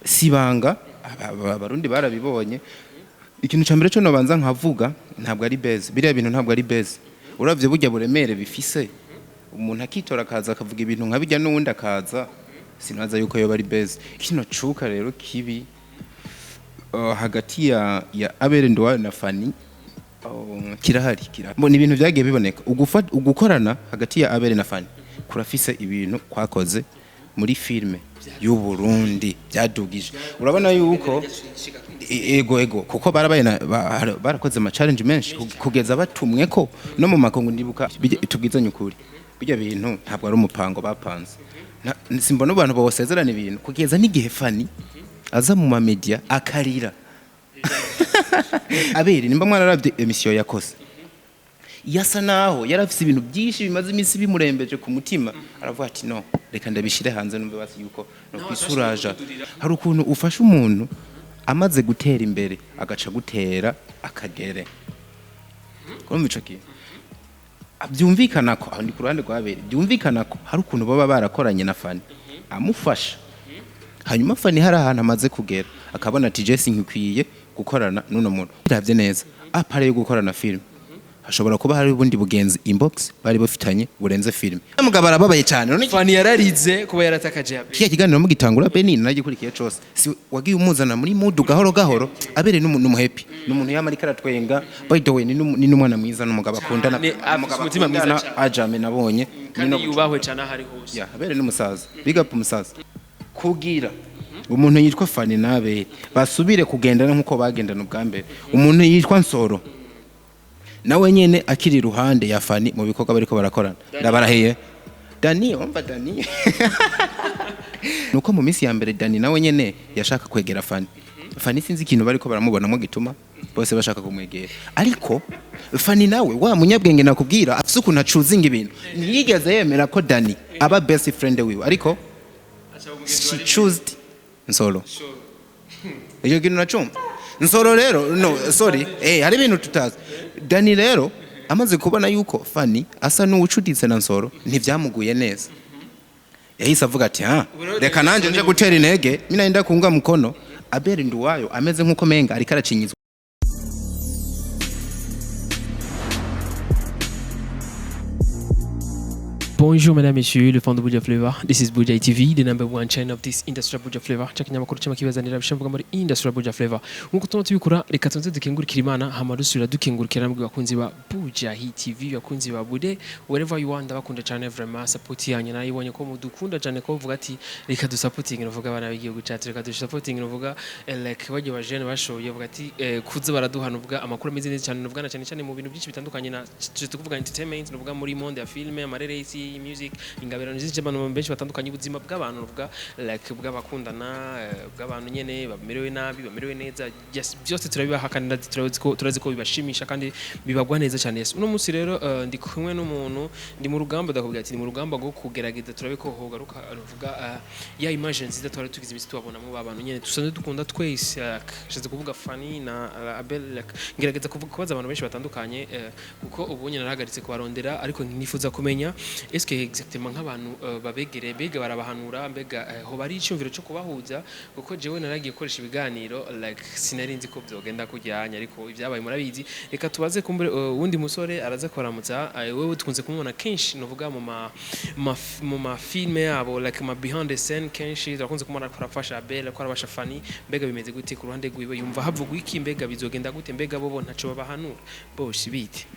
sibanga abarundi barabibonye ikintu cyambere cyo nobanza nkavuga ntabwo ari base biriya bintu ntabwo ari base uravye burya buremere bifise umuntu akitora akaza akavuga ibintu nkabijya n'uwundi akaza sinaza yuko yoba ari base kino cuka rero kibi hagati ya Abel na Fanny kirahari mbona ibintu byagiye biboneka ugukorana hagati ya Abel na Fanny kurafise ibintu kwakoze muri filme y'u Burundi byadugije urabona yuko ego kuko barakoze ama challenge menshi kugeza batumwe ko no mu makongo ndibuka tubwizanye ukuri bijya bintu ntabwo ari umupango bapanze simbona abantu bosezerana ibintu kugeza n'igihe Fanny aza mu media akarira Abel nimba mwararavye emission yakoze yasa naho yarafise ibintu byinshi bimaze imisi bimurembeje ku mutima aravuga ati no reka ndabishire hanze numve basi yuko no kwisuraja hari ukuntu ufasha umuntu amaze gutera imbere agaca gutera akagere kumva ico kintu byumvikana ko aho ndi ku ruhande rwa Abel byumvikana ko hari ukuntu baba barakoranye na Fanny amufasha hanyuma Fanny hari ahantu amaze kugera akabona ati Jesse nkikwiye gukorana n'uno muntu biravye neza apare yo gukorana film hashobora kuba hari ubundi bugenzi inbox bari bafitanye burenze film mugabo arababaye cyane none Fanny yararize kuba yaratakaje Abel kiya kiganiro mu gitangura Beni nagikurikiye cyose si wagiye umuzana muri mood gahoro Abel n'umuntu happy n'umuntu yamarika aratwenga by the way ni n'umwana mwiza n'umugabo akundana umutima mwiza ajame nabonye kandi yubahwe cyane ahari hose ya Abel n'umusaza big up umusaza kugira umuntu yitwa Fanny na Abel basubire kugendana nkuko bagendana ubwa mbere umuntu yitwa Nsoro nawe nyene akiri ruhande ya Fanny mu bikorwa bariko barakorana ndabarahiye Dani umva Dani nuko mu minsi ya mbere Dani nawe nyene yashaka kwegera Fanny sinzi ikintu bariko baramubonamo gituma bose bashaka kumwegera ariko Fanny nawe wa munyabwenge nakubwira afise ukuntu acuzinga ibintu ntiyigeze yemera ko Dani aba best friend wiwe ariko she chose Nsoro iyo kintu nacumva Nsoro rero no sorry hari ibintu tutazi Dani rero amaze kubona yuko Fanny asa n'uwucuditse na Nsoro ntivyamuguye neza yahise avuga ati reka nanje nje gutera intege mina nda kunga mukono Abel nduwayo ameze nkuko menga ari karacinyizwa. Bonjour mesdames et messieurs, le fan de Buja Flavor. This is Buja TV, the number one channel of this industrial Buja Flavor. Chakanya makuru chama kibazanira bishamvuga muri industrial Buja Flavor. Nkuko tuma tubikora reka tonze dukengurikira Imana hama dusubira dukengurikira namwe bakunzi ba Buja TV, bakunzi ba Bude, wherever you are ndabakunda cyane vraiment support yanyu nayibonye ko mudukunda cyane ko vuga ati reka du supporting novuga abana b'igihugu cyacu reka du supporting novuga like baje bajene bashoboye vuga ati kuza baraduhana uvuga amakuru ameze neza cyane novuga cyane mu bintu byinshi bitandukanye na tuvuga entertainment novuga muri monde ya filme amareresi music ingabirano zije abantu benshi batandukanye ubuzima bw'abantu ruvuga like bw'abakundana bw'abantu nyene bamerewe nabi bamerewe neza byose turabibaha kandi turazi ko bibashimisha kandi bibagwa neza cyane Yesu uno munsi rero ndi kumwe n'umuntu ndi mu rugamba ndakubwira ati ni mu rugamba go kugerageza turabe ko hogaruka ruvuga ya imagine nziza twari tugize imisi tubabona mu babantu nyene dusanzwe dukunda twese shaze kuvuga Fanny na Abel ngerageza kubaza abantu benshi batandukanye kuko ubunye narahagaritse kubarondera ariko nifuza kumenya eske exactement nk'abantu babegere bega barabahanura mbega ho bari icyumviro cyo kubahuza kuko jewe naragiye koresha ibiganiro like sinarinzi ko byogenda kujyanya ariko ibyabaye murabizi reka tubaze kumbure wundi musore araza koramutsa wewe tukunze kumubona kenshi novuga mu ma filme yabo like ma behind the scene kenshi turakunze kumubona ko arafasha Abel ko arabasha Fanny mbega bimeze gute ku ruhande rwiwe yumva havugwa iki mbega bizogenda gute mbega bobo ntaco babahanura boshi bite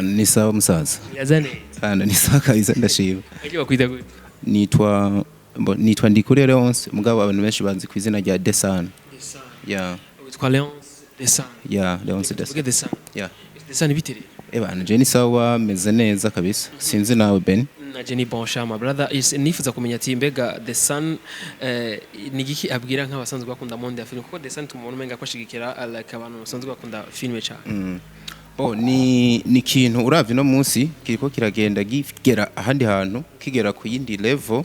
ni sawa musaza yazane kandi ni sawa kabisa ndashima Ege bakwita gute nitwa Ndikure Leonce mugabo abantu benshi banzi ku izina rya Desan ya witwa Leonce Desan ya Leonce Desan ya Desan bitere je ni sawa meze neza kabisa sinzi nawe Ben na Jenny Bonsha my brother nifuza kumenya ati mbega Desan ni giki abwira nk'abasanzwe bakunda monde ya film kuko Desan tumubona umenga kwashigikira like abantu basanzwe bakunda filme cyane ni kintu uravye no munsi kiriko kiragenda gigera ahandi hantu kigera ku yindi level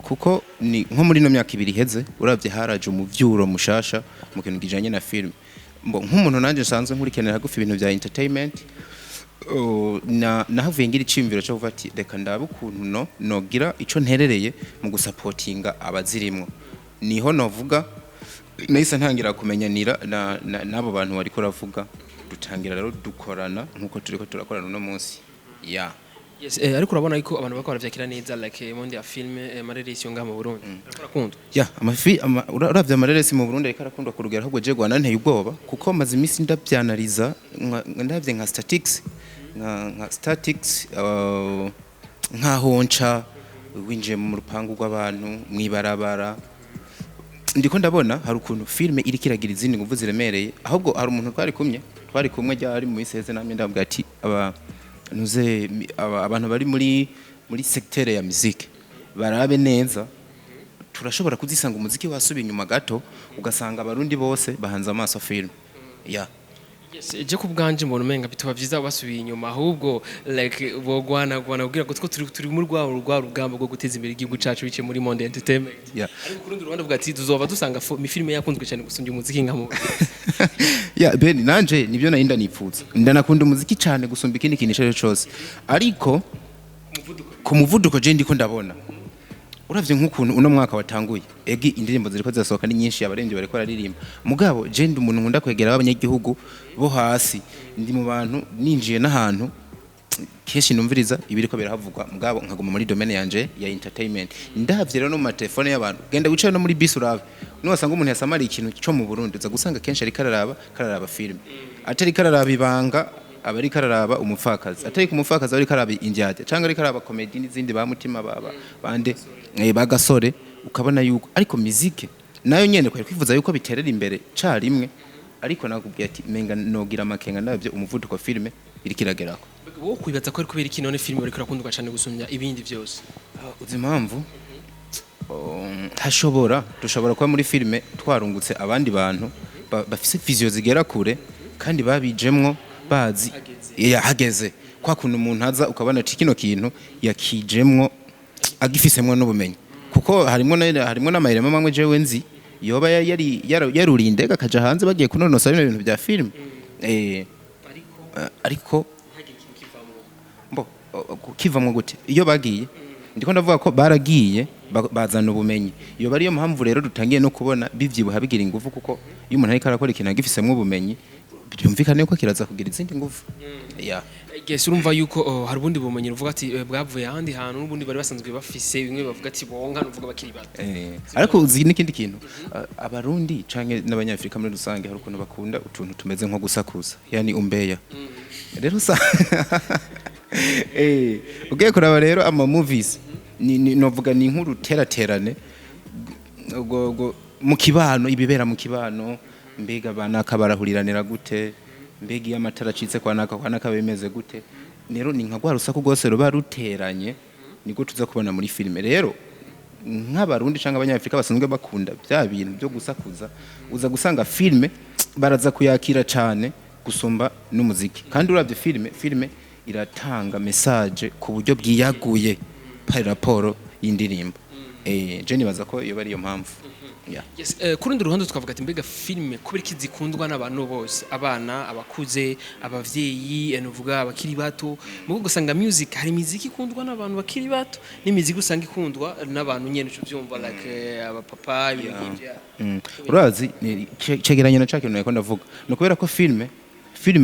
kuko ni nko muri no myaka ibiri heze uravye haraje umuvyuro mushasha mu kintu gijanye na film nk'umuntu nanje sanzwe nkurikenera gufi ibintu bya entertainment nahavuye ngira icimviro cyo kuvuga ati reka ndabe ukuntu nogira ico nterereye mu gusupportinga abazirimwo niho novuga nahise ntangira kumenyanira n'abo bantu bariko ravuga dutangira rero dukorana nkuko turiko turakorana uno munsi ya yes ariko urabona yuko abantu bakora vyakira neza like monde ya film amareresi nga mu Burundi urakunda ya uravye amareresi mu Burundi ariko arakundwa ku rugero ahubwo je gwana nteye ubwoba kuko maze imisi ndavyanaliza ndavye nka statics nka honca winjiye mu rupangu rw'abantu mwibarabara ndiko ndabona hari ukuntu filme iri kiragira izindi nguvu ziremereye ahubwo hari umuntu twari kumwe ryari mu iseze namye ndabwira ati abantu bari muri secteur ya musique barabe neza turashobora kuzisanga umuziki wasubiye inyuma gato ugasanga abarundi bose bahanze amaso film ya yes je kubganje mbona umenga bituba vyiza basubiye inyuma ahubwo like bogwana kugira ngo turi muri rwa rugamba rwo guteza imbere igihugu cacu bice muri monde entertainment ariko kurundi Rwanda vuga ati tuzova dusanga filme yakunzwe cyane gusumbya umuziki nkamo ya ben nanje nibyo nahinda nipfuza ndanakunda umuziki cyane gusumba ikindi kintu cyose ariko ku muvuduko je ndiko ndabona uravye nk'ukuntu uno mwaka watanguye egi indirimbo ziriko zasohoka ni nyinshi abaremvye bariko bararirimba mugabo je ndi umuntu nkunda kwegera abanyagihugu bo hasi ndi mu bantu ninjiye n'ahantu keshi numviriza ibiriko birahavugwa mugabo nkaguma muri domaine yanje ya entertainment ndavye rero no mu telefone y'abantu genda wicaye no muri bus urave niwasanga umuntu yasamara ikintu cyo mu Burundi uza gusanga kenshi ari kararaba film atari kararaba ibanga abari kararaba umupfakazi atari ku mupfakazi abari karaba indyade cyangwa ari karaba comedy n'izindi ba mutima bande bagasore ukabona yuko ariko musique nayo nyene kwari kwivuza yuko biterera imbere carimwe ariko nakubwiye ati menga nogira makenga ndavye umuvuduko filme iri kiragerako wo kwibaza ko ari kubera iki none filme bariko rakundwa cyane gusumya ibindi byose uzi impamvu dushobora kuba muri filme twarungutse abandi bantu bafise vision zigera kure kandi babijemwo bazi hageze kwa kuntu umuntu aza ukabona ati kino kintu yakijemwo agifisemwo n'ubumenyi kuko harimo n'amahiremo mamwe jewe nzi yoba yarurinde akaja hanze bagiye kunonosa bino bintu bya film ariko kivamwo gute iyo bagiye ndiko ndavuga ko baragiye bazana ubumenyi iyo bari yo mpamvu rero dutangiye no kubona bivyibuha bigira ingufu kuko iyo umuntu ariko arakora ikintu agifisemwo ubumenyi byumvikane ko kiraza kugira izindi ngufu ya guess urumva yuko hari ubundi bumenyi uvuga ati bwavuye ahandi hantu n'ubundi bari basanzwe bafise bimwe bavuga ati bonka nuvuga bakiri bato ariko uzi n'ikindi kintu abarundi canke n'abanyafrika muri rusange hari ukuntu bakunda utuntu tumeze nko gusakuza yani umbeya rero ugiye kuraba rero ama movies novuga ni inkuru teraterane mu kibano ibibera mu kibano mbega banaka barahuriranira gute mbega iyo amatara acitse kwa naka bemeze gute rero ni nka gwarusaku rwose ruba ruteranye niko tuza kubona muri filime rero nk'abarundi cyangwa abanyafrika basanzwe bakunda bya bintu byo gusakuza uza gusanga filime baraza kuyakira cyane gusumba n'umuziki kandi uravye filime iratanga message ku buryo bwiyaguye par rapport y'indirimbo je nibaza ko iyo bari yo mpamvu yes kurundi ruhande tukavuga ati mbega filme kubera kizikundwa n'abantu bose abana abakuze abavyeyi nuvuga abakiri bato mugo gusanga music hari muziki ikundwa n'abantu bakiri bato n'imiziki usanga ikundwa n'abantu nyene cyo byumva like abapapa ibintu urazi cegeranye na cyakintu nako ndavuga no kubera ko filme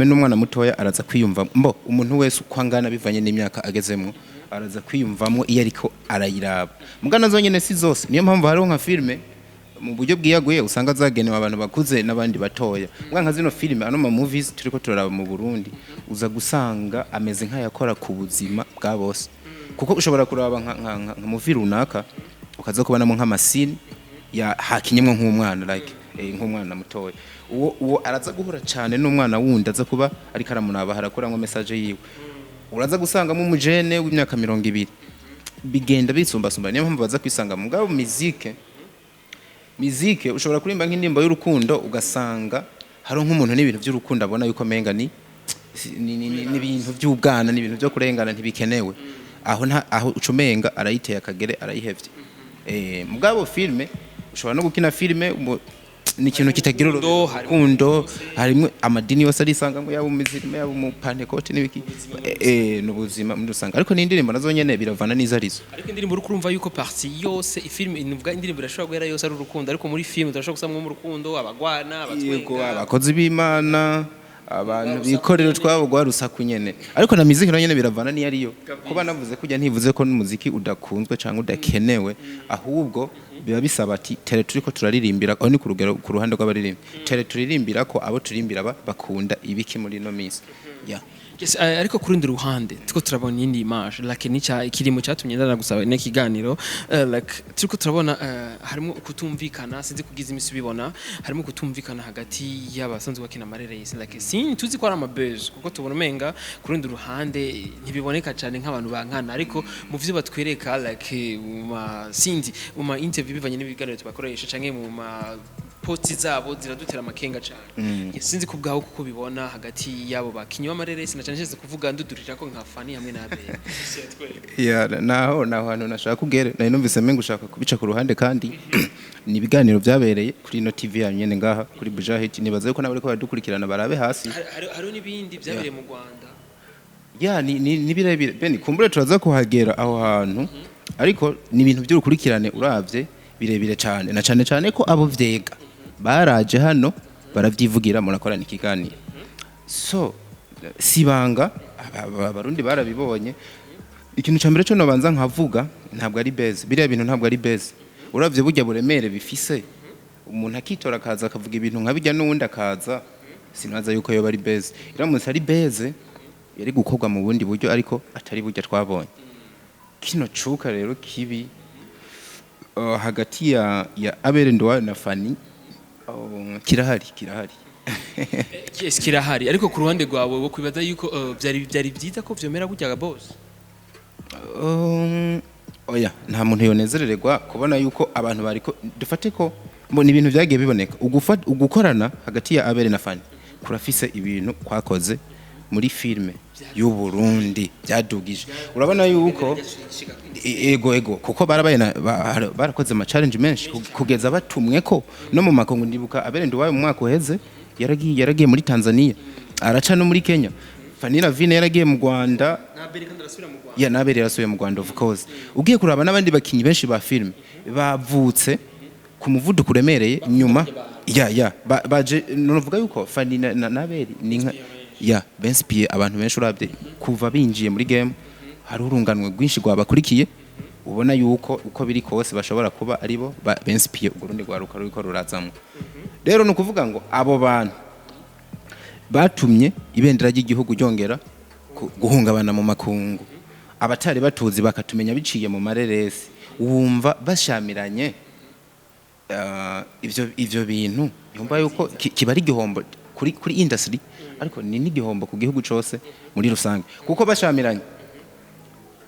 n'umwana mutoya araza kwiyumva umuntu wese ukwangana bivanye n'imyaka agezemo araza kwiyumvamo iyo ariko arayiraba mugana zo nyene si zose niyo mpamvu hariho nka filme mu buryo bwiyaguye usanga zagenewe abantu bakuze n'abandi batoya nka zino filme ano ma movies turiko turaraba mu Burundi uza gusanga ameze nk'ayakora ku buzima bwa bose kuko ushobora kuraba nka movie runaka ukaza kubonamo nk'amasini ya hakinyemwe nk'umwana like nk'umwana mutoya uwo araza guhura cyane n'umwana wundi aza kuba ariko aramunaba harakora ngo message yiwe uraza gusanga mu mujene w'imyaka 200 bigenda bisumbasumba niyo mpamvu baza kwisanga mu ngabo muzike ushobora kurimba nk'indimbo y'urukundo ugasanga hari nk'umuntu n'ibintu by'urukundo abona yuko menga ni ibintu by'ubwana n'ibintu byo kurengana ntibikenewe aho ucumenga arayiteye akagere arayihevye mugabo filme ushobora no gukina filme ni ikintu kitagira urukundo harimo amadini yose arisangamo yaba umuzirima yaba umupantekote n'ibiki n'ubuzima muri rusange ariko n'indirimbo nazo nyene biravana n'izarizo ariko indirimbo urumva yuko parti yose ifilm ivuga indirimbo irashobora guhera yose ari urukundo ariko muri film turashobora gusamwa mu rukundo abagwana abatwenga abakozi b'Imana abantu bikorera twabo gwarusaku nyene ariko na muziki nyene biravana ni ariyo kuba navuze kujya ntivuze ko n'umuziki udakunzwe cyangwa udakenewe ahubwo biba bisaba ati tere turiko turaririmbira aho ni ku rugero ku ruhande rw'abaririmbi tere turirimbira ko abo turirimbira bakunda ibiki muri no misi Yes, ariko kurundi ruhande tuko turabona indi image like nica ikirimo cyatumye ndana gusaba ne kiganiro like tuko turabona harimo kutumvikana sinzi kugiza imisi bibona harimo kutumvikana hagati y'abasanzwe bakina amarere yise like sin tuzi ko ari amabeze kuko tubona menga kurundi ruhande ntibiboneka cyane nk'abantu bankana ariko mu vyo batwereka like sinzi mu interview bivanye n'ibiganiro tubakoresha canke mu posti zabo ziradutera amakenga cyane sinzi ko bwaho kuko bibona hagati yabo bakinyi b'amarere sinacanje kuvuga ndudurira ko nka Fanny hamwe na Abel naho hantu nashaka kugere nari numvise mengo ushaka kubica ku ruhande kandi ni ibiganiro byabereye kuri no TV ya nyene ngaha kuri Barabihejeje nibaza yuko nabari ko badukurikirana barabe hasi hari n'ibindi byabereye mu Rwanda ni birebire bene kumbure turaza kuhagera aho hantu ariko ni ibintu by'urukurikirane uravye birebire cyane na cyane ko abo vyega baraje hano baravyivugira munakorana ikiganiro so sibanga abarundi barabibonye ikintu cyambere cyo nobanza nkavuga ntabwo ari base biriya bintu ntabwo ari base uravye burya buremere bifise umuntu akitora akaza akavuga ibintu nkabijya n'uwundi akaza sinaza yuko yoba ari base iramutse ari base yari gukorwa mu bundi buryo ariko atari burya twabonye kino cuka rero kibi hagati ya Abel na Fanny kirahari yes kirahari ariko ku ruhande rwawe wo kwibaza yuko byari byiza ko vyomera gutya boss oya nta muntu yonezerererwa kubona yuko abantu bariko dufate ko mbona ibintu byagiye biboneka ugukorana hagati ya Abel na Fanny kurafise ibintu kwakoze muri filme y'u Burundi byadugije urabona yuko ego kuko barakoze ama challenge menshi kugeza batumwe ko no mu makongo ndibuka Abel mu mwaka uheze yaragiye muri Tanzania araca no muri Kenya Fanny Lavine yaragiye mu Rwanda na Abel yarasubiye mu Rwanda of course ugiye kuraba n'abandi bakinyi benshi ba filme bavutse ku muvuduko uremereye nyuma baje novuga yuko Fanny na Abel ni nka benspiye abantu benshi urabye kuva binjiye muri game hari urunganwe rwinshi rwabakurikiye ubona yuko uko biri kose bashobora kuba aribo benspiye urundi rwaruka ruriko rurazamwe rero no kuvuga ngo abo bantu batumye ibendera ry'igihugu ryongera guhungabana mu makungu abatari batuzi bakatumenya biciye mu mareresi wumva bashamiranye ivyo bintu yumva yuko kiba ari igihombo kuri industry ariko ni n'igihombo ku gihugu cyose muri rusange kuko bashamiranye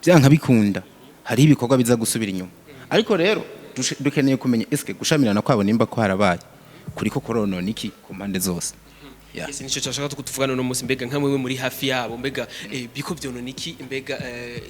byanka bikunda hari ibikorwa biza gusubira inyuma ariko rero dukeneye kumenya eske gushamirana kwabo nimba ko harabaye kuriko koronona iki ku mpande zose Yes, nico cyashaka kutuvugana no musi mbega nkamwe muri hafi yabo mbega biko vyonona iki mbega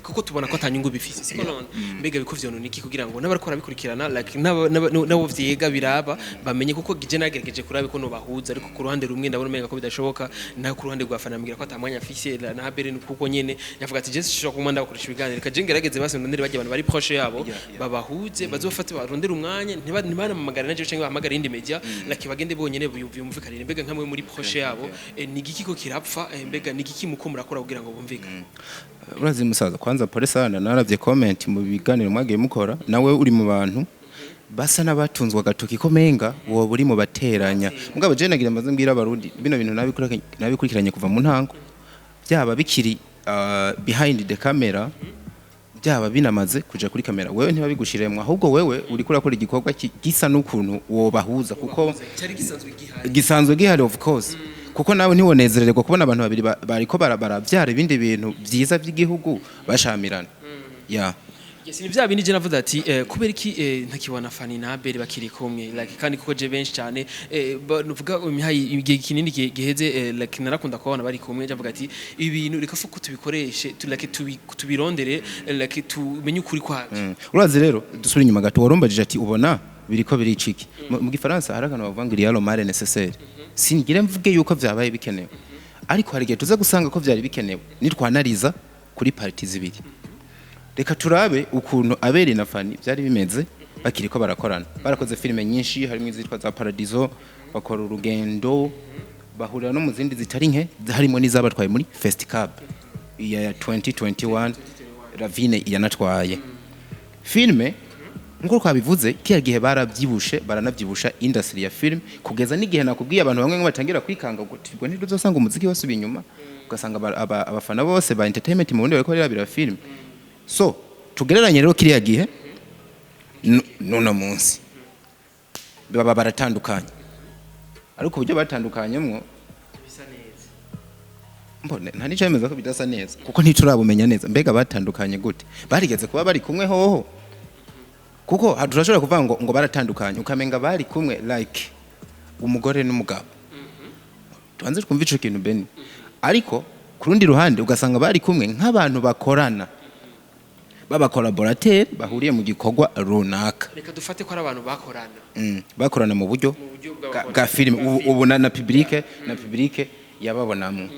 kuko tubona ko atanyungu bifise siko none mbega biko vyonona iki kugira ngo n'abariko bikurikirana like nabo vyega biraba bamenye kuko gije nagerageje kurabe ko no bahuza ariko ku ruhande rumwe ndabona menga ko bidashoboka na ku ruhande rwa Fanny ambwira ko atamwanya afise na Abel kuko nyene yavuga ati Jesse shobora kumanda bakoresha ibiganiro kaje ngerageze base ndondere bajye abantu bari proche yabo babahuze bazofate barondera umwanya ntibana mu magara naje cyangwa bahamagara indi media like bagende bonyene biyumvikanire mbega nkamwe muri proche yabo ni giki ko kirapfa mbega ni giki muko murakora kugira ngo bumvikane urazi musaza kwanza pole sana naravye comment mu biganiro mwagiye mukora nawe uri mu bantu basa nabatunzwa gatoki ko menga wo buri mu bateranya mugabo je nagira maze mbira abarundi bino bintu nabikurikiranye kuva mu ntango byaba bikiri behind the camera byaba binamaze kuja kuri kamera wewe ntibabigushiremwe ahubwo wewe uri kurakora igikorwa gisa n'ukuntu wo bahuza kuko gisanzwe gihari of course kuko nawe ntiwonezererwa kubona abantu babiri bariko baravyara ibindi bintu byiza by'igihugu bashamirana Yes, ni bya bindi je navuze ati kubera iki ntakibona Fanny na Abel bakiri kumwe like kandi kuko je benshi cyane nuvuga igihe kinini giheze like narakunda kubona bari kumwe javuga ati ibintu reka fuko tubikoreshe like tubirondere like tumenye ukuri kwacu urazi rero dusubira inyuma gato warombajije ati ubona biriko biriciki mu gifaransa hari akantu bavuga ngo il y a le mal nécessaire singire mvuge yuko vyabaye bikenewe ariko hari igihe tuza gusanga ko vyari bikenewe nitwanariza kuri parties zibiri reka turabe ukuntu Abel na Fanny byari bimeze bakiriko barakorana barakoze filime nyinshi harimo izitwa za Paradiso bakora urugendo bahurira no mu zindi zitari nke harimo n'izabatwaye muri Festival ya 2021 Lavine yanatwaye filme ngo kwabivuze kiya gihe baranavyibusha industry ya film kugeza n'igihe nakubwiye abantu bamwe batangira kwikanga ngo tibwo ntiduzosanga umuziki wose ubinyuma ugasanga abafana bose ba entertainment mu bundi bariko barabira film so tugereranye rero kiriya gihe none munsi baba baratandukanye ariko uburyo batandukanyemwo bisa neza mbone nta nicemeza ko bidasa neza kuko ntiturabumenya neza mbega batandukanye gute barigeze kuba bari kumwe hoho kuko turashobora kuvuga ngo baratandukanye ukamenga bari kumwe like umugore n'umugabo tubanze twumva ico kintu Beni ariko kurundi ruhande ugasanga bari kumwe nk'abantu bakorana baba collaborateur bahuriye mu gikorwa runaka reka dufate ko ari abantu bakorana mu buryo bwa film ubu na public yababonamwe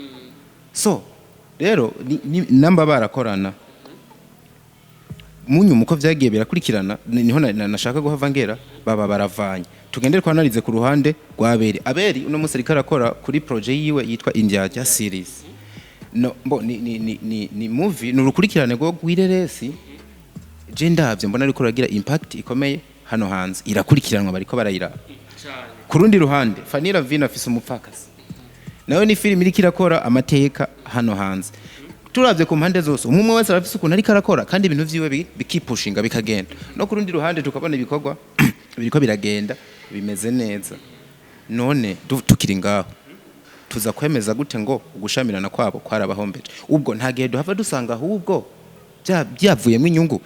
so rero namba barakorana munyu muko vyagiye birakurikirana niho nashaka guhavangera baba baravanye tugendere kwanarize ku ruhande rwa Abel uno musi ariko arakora kuri project yiwe yitwa India series no mbo ni movie nurukurikirane go gwireresi je ndavye mbona ariko ragira impact ikomeye hano hanze irakurikiranwa bariko barayira kurundi ruhande Fanny Lavine afise umupfakasi nawe ni film iri kirakora amateka hano hanze turavye ku mpande zose umwe wese arafise ukuntu ariko arakora kandi ibintu vyiwe bikipushinga bikagenda no kurundi ruhande tukabona ibikorwa biriko biragenda bimeze neza none tukiri ngaho tuza kwemeza gute ngo ugushamirana kwabo kwarabahombeje ubwo nta gihe duhava dusanga ahubwo byavuyemo inyungu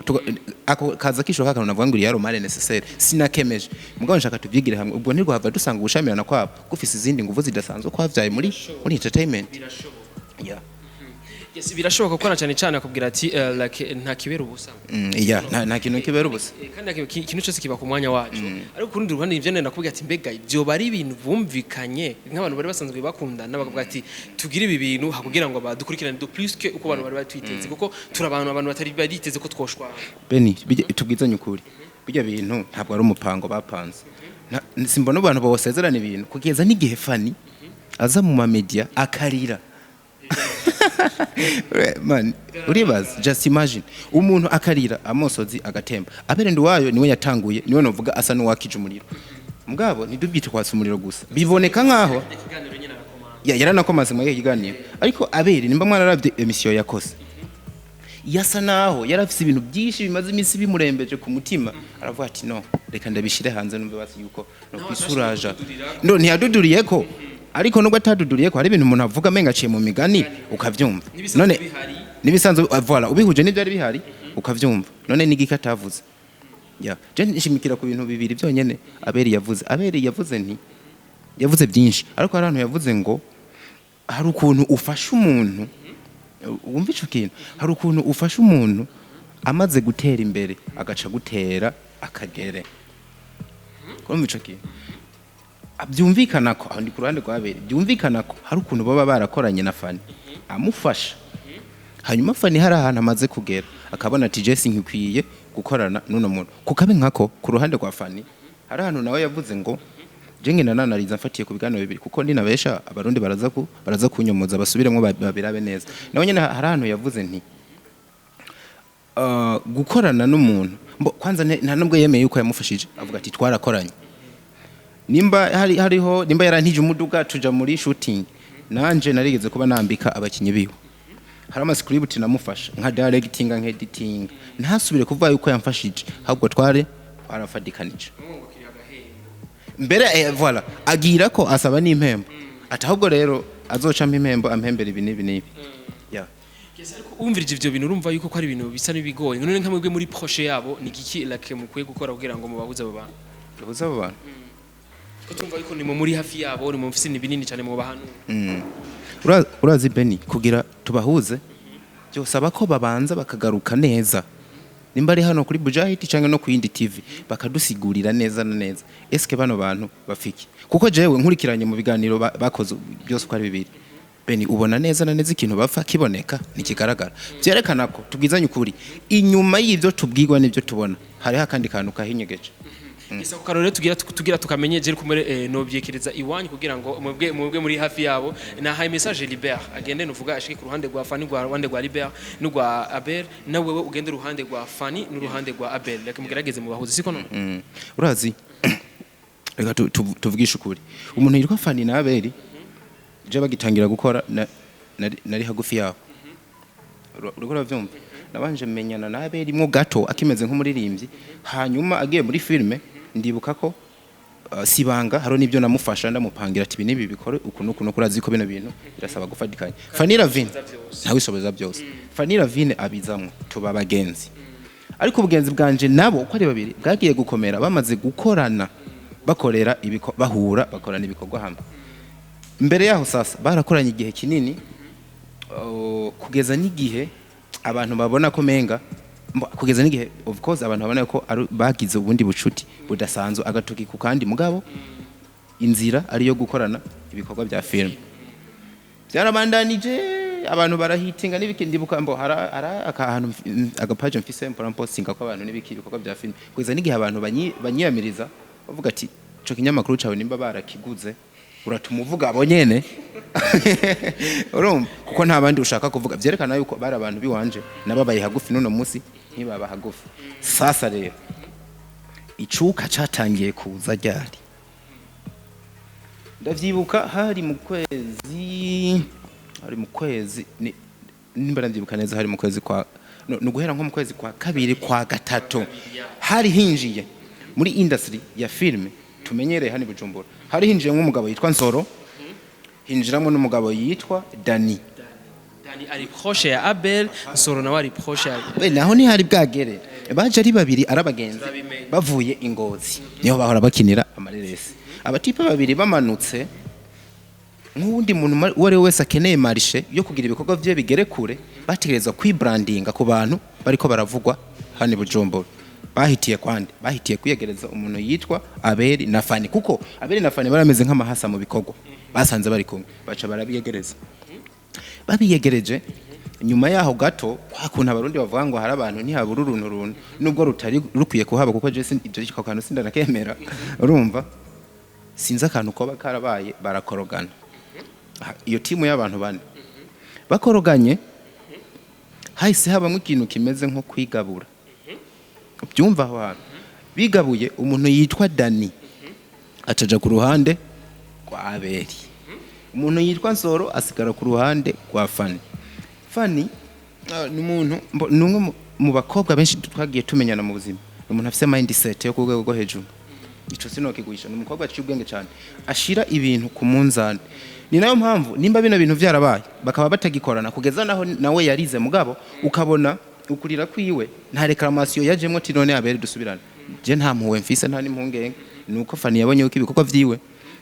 ako kaza kisho kakano navuga ngo yaro male necessaire sinakemeje mugabo nshaka tuvyigire hamwe ubwo ntirwo hava dusanga ugushamirana kwabo gufise izindi nguvu zidasanzwe kwavyaye muri entertainment yeah yes birashoboka ko cyane cyane akubwira ati like nta kibera ubusa nta kintu kibera ubusa kandi ikintu cyose kiba ku mwanya wacu ariko kurundi ruhande ivyo nenda nakubwira ati mbega ibyo bari ibintu bumvikanye nk'abantu bari basanzwe bakundana bakavuga ati tugire ibi bintu hakugira ngo badukurikirane do plus que uko abantu bari batwiteze kuko abantu batari bariteze ko twoshwa Beni tubwizanye ukuri bijya bintu ntabwo ari umupango bapanze simbona abantu bawosezerana ibintu kugeza n'igihe Fanny aza mu media akarira man uribaza just imagine umuntu akarira amosozi agatemba Abel wayo niwe yatanguye niwe novuga asa n'uwakije umuriro mugabo ntidubyite kwasa umuriro gusa biboneka nkaho yaranakomaze mu kiganiro ariko Abel nimba mwana ravye emission yakoze yasa naho yarafise ibintu byinshi bimaze imisi bimurembeje ku mutima aravuga ati no reka ndabishire hanze numbe basi yuko no kwisuraja ndo ntiyaduduriye ko ariko nubwo ataduduriye ko hari ibintu umuntu avuga amenga aciye mu migani ukavyumva none nibisanzwe voilà ubihuje n'ibyo ari bihari ukavyumva none nigika atavuze je nshimikira ku bintu bibiri byonyene Abel yavuze nti yavuze byinshi ariko hari ahantu yavuze ngo hari ukuntu ufasha umuntu wumva ico kintu hari ukuntu ufasha umuntu amaze gutera imbere agaca gutera akagere kumva ico kintu byumvikana ko ndi ku ruhande rwa Abel byumvikana ko hari ukuntu baba barakoranye na Fanny amufasha hanyuma Fanny hari ahantu amaze kugera akabona ati Jesse nkikwiye gukorana n'uno muntu kukabe nkako ku ruhande rwa Fanny hari ahantu nawe yavuze ngo jenge nananariza mfatiye ku biganiro bibiri kuko ndi nabesha abarundi baraza kunyomoza basubiremo babirabe neza nawe nyene hari ahantu yavuze nti gukorana n'umuntu kwanza nta nubwo yemeye yuko yamufashije avuga ati twarakoranye nimba yarantije umuduga tuja muri shooting nanje narigeze kuba nambika abakinyi biwe hari ama script namufasha nka directing nka editing ntasubire kuvuga yuko yamfashije ahubwo twarafadikanije mbere voilà agira ko asaba n'impembo atahubwo rero azocamo impembo ampembera ibi nibi yeah umvirije ivyo bintu urumva yuko ari ibintu bisa n'ibigoye none nkamwe muri projet yabo ni giki like mukwiye gukora kugira ngo mubahuze abo bantu ko tumva yuko ni muri hafi yabo ni mu mfisi binini cyane mu bahanu urazi Beni kugira tubahuze byosaba ko babanza bakagaruka neza nimba ari hano kuri Bujahit cyangwa no ku yindi TV bakadusigurira neza na neza eske bano bantu bafiki kuko jewe nkurikiranye mu biganiro bakoze byose uko ari bibiri beni ubona neza na neza ikintu bapfa kiboneka nikigaragara byerekana ko tubwizanye ukuri inyuma y'ivyo tubwirwa n'ivyo tubona hari hakandi kantu kahinyegeje Isa ko karore tugira tukamenye je kumere no byekereza iwanyu kugira ngo mwebwe muri hafi yabo na high message Libert agende nuvuga ashike ku ruhande rwa Fanny rwa ruhande rwa Libert n'ugwa Abel na wewe ugende ruhande rwa Fanny n'uruhande rwa Abel reka mugerageze mu bahuze siko no urazi reka tuvugisha ukuri umuntu yitwa Fanny na Abel je bagitangira gukora nari hagufi yabo uriko uravyumva nabanje menyana na Abel mo gato akimeze nk'umuririmbyi hanyuma agiye muri filme ndibuka ko sibanga haro nibyo namufasha ndamupangira ati binibi bikore ukuntu kurazi ko bino bintu birasaba gufadikanya Fanny Lavine ntawe isobeza byose Fanny Lavine abizamwe tuba abagenzi ariko ubugenzi bwanje nabo uko ari babiri bwagiye gukomera bamaze gukorana bakorera bahura bakorana ibikorwa hamwe mbere yaho sasa barakoranye igihe kinini kugeza n'igihe abantu babona ko menga kugeza n'igihe of course abantu babona ko bagize ubundi bucuti budasanzwe agatoki ku kandi mugabo inzira ari yo gukorana ibikorwa bya film byarabandanije abantu barahitinga n'ibiki ndibuka mbo hara akantu agapage mfise mpora postinga ko abantu n'ibiki ibikorwa bya film kugeza n'igihe abantu banyiyamiriza bavuga ati cyo kinyamakuru cyawe nimba barakiguze uratuma uvuga abonyene urumva kuko nta bandi ushaka kuvuga byerekana yuko bari abantu biwanje nababaye hagufi none munsi ntibaba hagufi sasa rero icuka catangiye kuza ryari ndavyibuka hari mu kwezi nimba ndavyibuka neza hari mu kwezi kwa nuguhera nko mu kwezi kwa kabiri kwa gatatu hari hinjiye muri industry ya filme tumenyereye hani Bujumbura hari hinjiye nk'umugabo yitwa Nsoro hinjiramo n'umugabo yitwa Dani ari proche ya Abel Nsoro nawe ari proche ya naho ni hari bwagere baje ari babiri arabagenzi bavuye ingozi niho bahora bakinira amareresi abatipe babiri bamanutse nk'undi muntu wari wese akeneye marishe yo kugira ibikorwa bye bigere kure bategereza kwibrandinga ku bantu bariko baravugwa hani Bujumbura bahitiye kuyegereza umuntu yitwa Abel na Fanny kuko Abel na Fanny barameze nk'amahasa mu bikorwa basanze bari kumwe baca barabiyegereza babiyegereje nyuma yaho gato kwakuntu abarundi bavuga ngo hari abantu ntihabura uruntu nubwo rutari rukwiye kuhaba kuko je ibyo cyo kantu sindanakemera urumva sinza akantu ko bakarabaye barakorogana iyo timu y'abantu bane bakoroganye hahise habamwe ikintu kimeze nko kwigabura byumva aho hantu bigabuye umuntu yitwa Dani acaja ku ruhande kwa Abel umuntu yitwa Nsoro asigara ku ruhande kwa Fanny n'umuntu numwe mu bakobwa benshi twagiye tumenyana mu buzima umuntu afise mindset yo kugwego go hejuru ico sinokiguhisha n'umukobwa aciye ubwenge cyane ashira ibintu ku munzani ni nayo mpamvu nimba bino bintu byarabaye bakaba batagikorana kugeza naho nawe yarize mugabo ukabona ukurira kwiwe nta reclamation yajemwe ati none Abel dusubirana je nta mpuwe mfise nta n'impungenge nuko Fanny yabonye uko ibikorwa vyiwe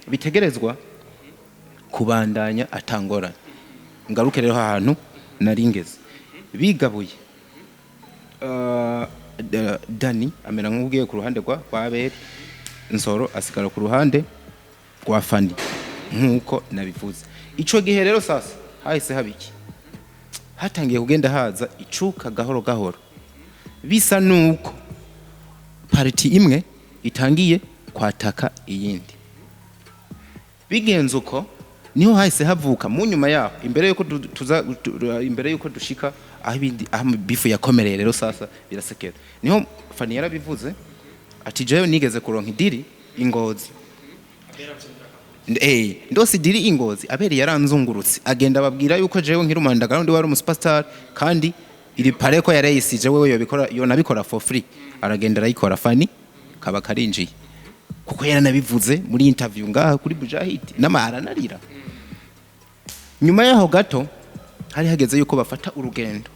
bitegerezwa kubandanya atangora ngaruke rero ahantu naringeze bigabuye Dani amera nk'ubwiye ku ruhande kwa Abel Nsoro asigara ku ruhande kwa Fanny nkuko nabivuze ico gihe rero sasa hahise habiki hatangiye kugenda haza icuka gahoro gahoro bisa nuko party imwe itangiye kwataka iyindi bigenze uko niho hahise havuka mu nyuma yaho imbere yuko dushika aho ibindi bifu yakomereye rero sasa birasekera niho Fanny yarabivuze ati jewe nigeze kuronka idiri ingozi ndosi diri ingozi Abel yaranzungurutse agenda babwira yuko jewe nkirumanda kandi wari umusuperstar kandi iri pare ko yarayisije wewe yobikora yo nabikora for free aragenda arayikora Fanny kaba karinjiye kuko yaranabivuze muri interview ngaha kuri Bujahit n'amahara narira nyuma yaho gato hari hageze yuko bafata urugendo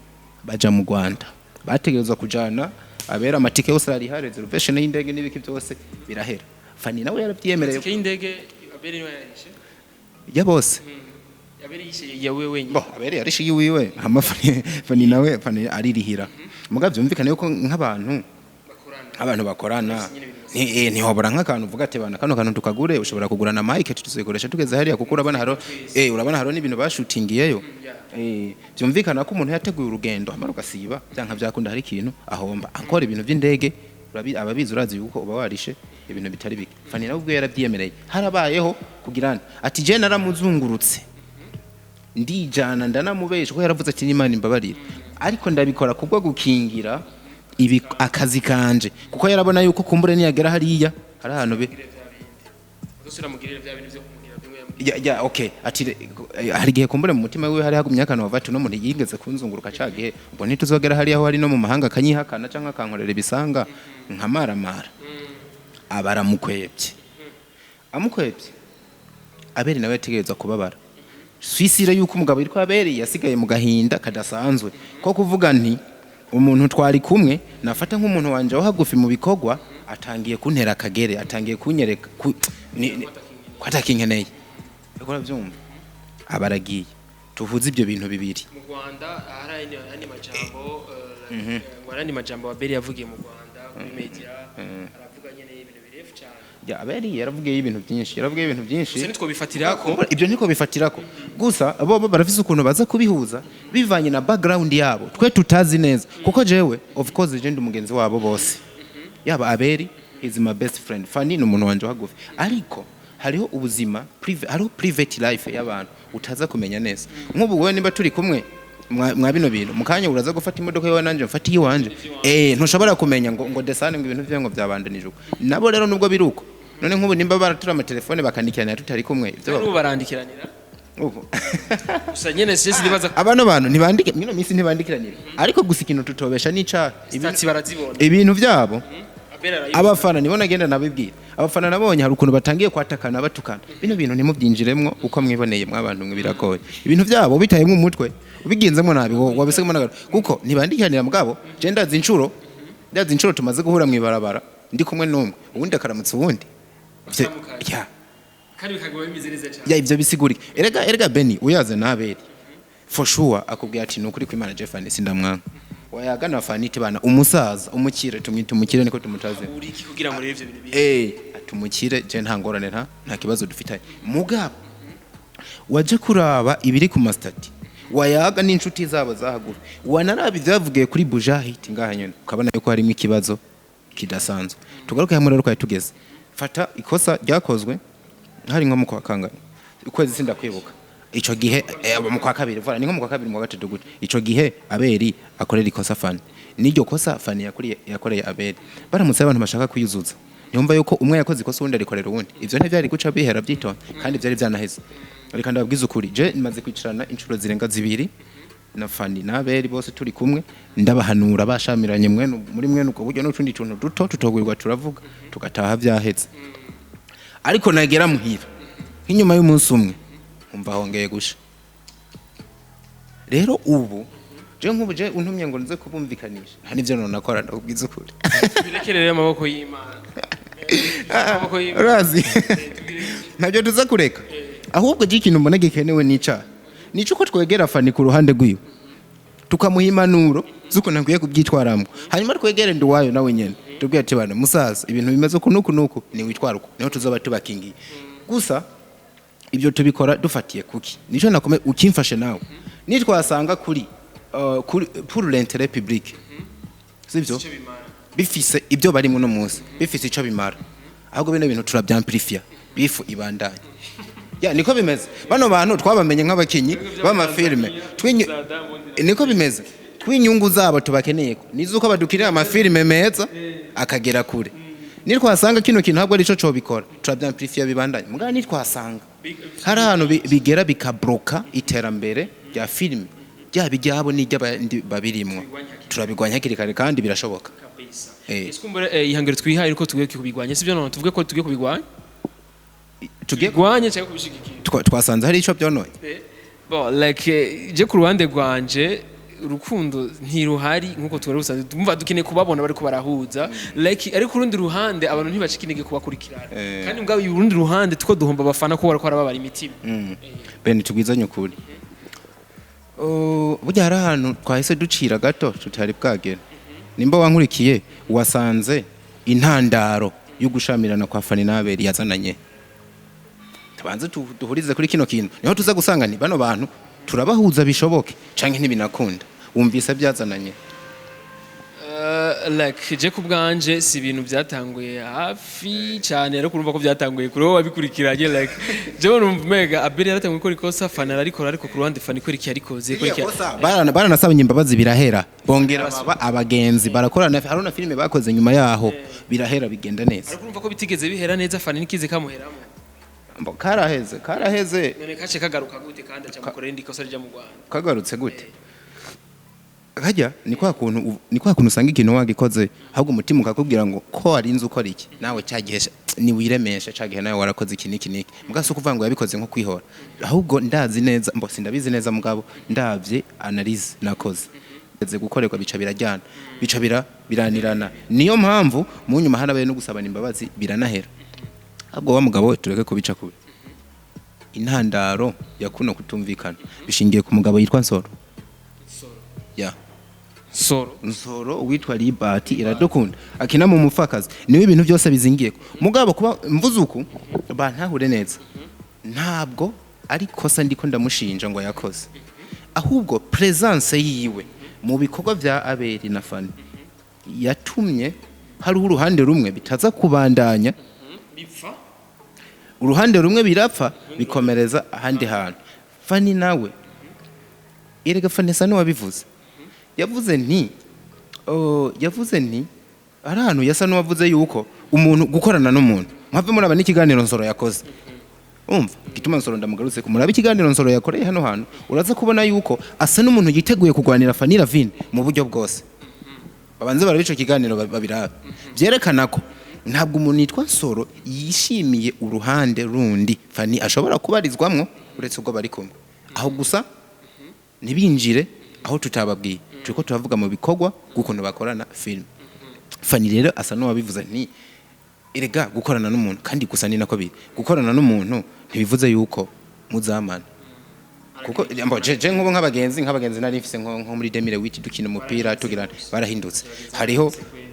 baja mu Rwanda bategerezwa kujana Abera amatike yose ari ha reservation y'indege n'ibiki byose birahera Fanny nawe yarabyemereye y'indege Abel niwe yarishe ya bose Abeli yishe yawe wenyine bo Abeli yarishiye wiwe hama Fanny nawe Fanny aririhira mugabo byumvikane yuko abantu bakorana ntihobora nk'akantu uvuga ati bana kano kantu tukagure ushobora kugurana mic tuzikoresha tugeze hariya kuko urabona haro n'ibintu bashutingiyeyo byumvikana ko umuntu yateguye urugendo amara ugasiba byanka byakunda hari ikintu ahomba akora ibintu by'indege ababizi urazi yuko uba warishe ibintu bitari bike Fanny nawe ubwo yarabyiyemereye harabayeho kugirana ati je naramuzungurutse ndijana ndanamubesha ko yaravuze ati n'Imana imbabarira ariko ndabikora kubwo gukingira ibi akazi kanje kuko yarabona yuko kumbure niyagera hariya hari ahantu be gusura mugirira bya bintu byo kumugira bimwe ya okay ati hari gihe kumbure mu mutima wiwe hari hagumye akana wavatu no muntu yigeze kunzunguruka cagihe ubwo ntituzogera hariya aho hari no mu mahanga kanyihakana canka kankorera ibisanga nkamaramara abaramukwebye amukwebye Abeli nawe yategerezwa kubabara swisire yuko umugabo yitwa Abeli yasigaye mu gahinda kadasanzwe ko kuvuga nti umuntu twari kumwe nafata nk'umuntu wanje wahagufi mu bikogwa atangiye kuntera akagere atangiye kunyereka kwatakinkeneye ukora byumva abaragiye tuvuze ibyo bintu bibiri mu Rwanda hari majambo Abeli yavugiye mu Rwanda kuri media aravuga nyene ibintu birefu cyane ya Abeli yaravugiye ibintu byinshi nitwo bifatirako ibyo niko bifatirako gusa bo barafise ukuntu baza kubihuza bivanye na background yabo twe tutazi neza kuko jewe of course je ndi umugenzi wabo bose yaba Abeli is my best friend Fanny ni umuntu wanje hagufi ariko hariho ubuzima hariho private life y'abantu utaza kumenya neza nk'ubu wewe niba turi kumwe mwa bino bintu mukanya uraza gufata imodoka yawe nanje mfatiye wanje ntushobora kumenya ngo desane ngo ibintu byango byabandanije nabo rero nubwo biruko none nk'ubu nimba baratura ama telefone bakandikirana tutari kumwe ibyo barandikiranira ubu gusa nyene sese nibaza abantu ntibandike mino minsi ntibandikiranira ariko gusa ikintu tutobesha nica ibintu byabo abafana nibona genda nabibwira abafana nabonye hari ukuntu batangiye kwatakana batukana bino bintu ntimubyinjiremwo uko mwiboneye mwabantu mwe biragoye ibintu byabo bitayemwe umutwe ubigenzemo nabi wabisemo nagaro kuko nibandikiranira mugabo je ndazi inshuro tumaze guhura mwibarabara ndi kumwe n'umwe ubundi akaramutse ubundi ya kandi bikagwa bimize neza cyane ya ivyo bisiguri erega Beni uyaze na Abeli for sure akubwiye ati nukuri kw'Imana Fanny sindamwanka wayagana Fanny tibana umusaza umukire tumwita umukire niko tumutaze uri iki kugira ngo revye bintu atumukire je nta ngorane nta kibazo dufitanye mugabo waje kuraba ibiri ku mastati wayaga n'inshuti zabo zahagufi wanarabi byavugiye kuri Bujahit ngaha nyene ukabona yuko harimo ikibazo kidasanzwe tugaruke hamwe rero kwa tugeze fata ikosa ryakozwe hari nko mu kwa kangana ukwezi sinda kwibuka ico gihe mu kwa kabiri vora ni nko mu kwa kabiri mu gatatu gute ico gihe Abeli akorera ikosa Fanny niryo kosa Fanny yakoreye Abeli baramutse abantu bashaka kuyuzuza nyumva yuko umwe yakoze ikosa undi arikorera uwundi ivyo ntivyari guca bihera byitonda kandi byari byanaheze ariko ndababwiza ukuri je nimaze kwicarana inshuro zirenga zibiri na Fanny na Abeli bose turi kumwe ndabahanura bashamiranye muri mwene uko buryo n'utundi tuntu duto tutogwirwa turavuga tugataha byaheze ariko nagera muhira nk'inyuma y'umunsi umwe umva hongeye gusha rero ubu je nk'ubuje untumye ngo nze kubumvikanisha nta nivyo nonakora ndakubwiza ukuri birekerere amaboko y'Imana razi ntabyo tuza kureka ahubwo ikintu mbona gikenewe nico ko twegera Fanny ku ruhande rw'iyo tukamuha impanuro zuko ntakwiye kubyitwaramo hanyuma twegere nduwayo nawe nyene tubwiye ati bana musaza ibintu bimaze kunuku ni witwaruko niho tuzoba tubakingiye gusa ibyo tubikora dufatiye kuki nico nakome ukimfashe nawe nitwasanga kuri pour l'intérêt public sivyo bifise ibyo bari mu no munsi bifise ico bimara ahubwo bino bintu turabyamplifia bifu ibandanye ya niko bimeze bano bantu twabamenye nk'abakinyi b'amafilme niko bimeze twinyungu zabo tubakeneye nizuko badukirira amafilme meza akagera kure nitwasanga kino kintu ntabwo ari cyo cyo bikora turabyamplifia bibandanye mugana nitwasanga hari ahantu bigera bikabroka iterambere rya filme byabo n'ijya babirimwo turabigwanya hakiri kare kandi birashoboka eskumbure ihangiro twihaye uko tugiye kubigwanya sivyo none tuvuge ko tugiye kubigwanya tugigwanye cyangwa kubishigikira twasanze hari ico byonoye bon like je ku ruhande rwanje urukundo ntiruhari nkuko twari rusanzwe tumva dukeneye kubabona bari ko barahuza like ariko urundi ruhande abantu ntibacikinege kubakurikirana kandi mbwa urundi ruhande tuko duhomba abafana ko barako barababara imitima bene tugwizanye ukuri burya hari ahantu twahise ducira gato tutari bwagera nimba wankurikiye wasanze intandaro yo gushamirana kwa Fanny na Abel yazananye tubanze duhurize kuri kino kintu niho tuza gusanga ni bano bantu turabahuza bishoboke canke ntibinakunda wumvise byazananye like je kubwanje si ibintu byatanguye hafi cyane ariko urumva ko byatanguye kuri wowe wabikurikiranye like je numva mega Abel yaratanguye gukora ikosa Fanny ariko ku ruhande Fanny kwereka yarikoze baranasabanye imbabazi birahera bongera abagenzi barakorana haruna filime bakoze nyuma yaho birahera bigenda neza ariko urumva ko bitigeze bihera neza Fanny nikize kamuheramo mbo karaheze none kace kagaruka gute kandi acamukorera indi kosa rya mu Rwanda kagarutse gute kajya ni kwa kuntu usanga ikintu wagikoze ahubwo umutima ukakubwira ngo ko ari inzu ukora iki nawe cyagihesha ni wiremesha cagihe nawe warakoze iki niki mugaso kuvuga ngo yabikoze nko kwihora ahubwo ndazi neza mbo sindabizi neza mugabo ndavye analyze nakoze eze gukorerwa bica birajyana bica biranirana niyo mpamvu mu nyuma harabaye no gusabana imbabazi biranahera ahubwo wa mugabo tureke kubica kure intandaro ya kuno kutumvikana bishingiye ku mugabo yitwa Nsoro ya Nsoro witwa Libati iradukunda akina mu mufakazi niwe ibintu byose bizingiyeko mugabo kuba mvuzuku bantahure neza ntabwo ari kosa ndiko ndamushinja ngo yakoze ahubwo presence yiwe mu bikorwa vya Abel na Fanny yatumye hari uruhande rumwe bitaza kubandanya bipfa uruhande rumwe birapfa bikomereza ahandi hantu Fanny nawe erega Fanny sano wabivuze yavuze nti ari ahantu yasa n'uwavuze yuko umuntu gukorana n'umuntu mwave muraba n'ikiganiro Nsoro yakoze umva gituma Nsoro ndamugarutse ko muraba ikiganiro Nsoro yakoreye hano hantu uraza kubona yuko asa n'umuntu yiteguye kugwanira Fanny Lavine mu buryo bwose babanze barabico kiganiro babiraba byerekana ko ntabwo umuntu yitwa Nsoro yishimiye uruhande rundi Fanny ashobora kubarizwamwo uretse ubwo bari kumwe aho gusa nibinjire aho tutababwiye turiko turavuga mu bikorwa gukono bakorana film Fanny rero asa no wabivuze nti erega gukorana n'umuntu kandi gusa ni nako biri gukorana n'umuntu ntibivuze yuko muzamana kuko mbo je nkubo nk'abagenzi nari mfise nko muri 2008 dukina umupira tugira barahindutse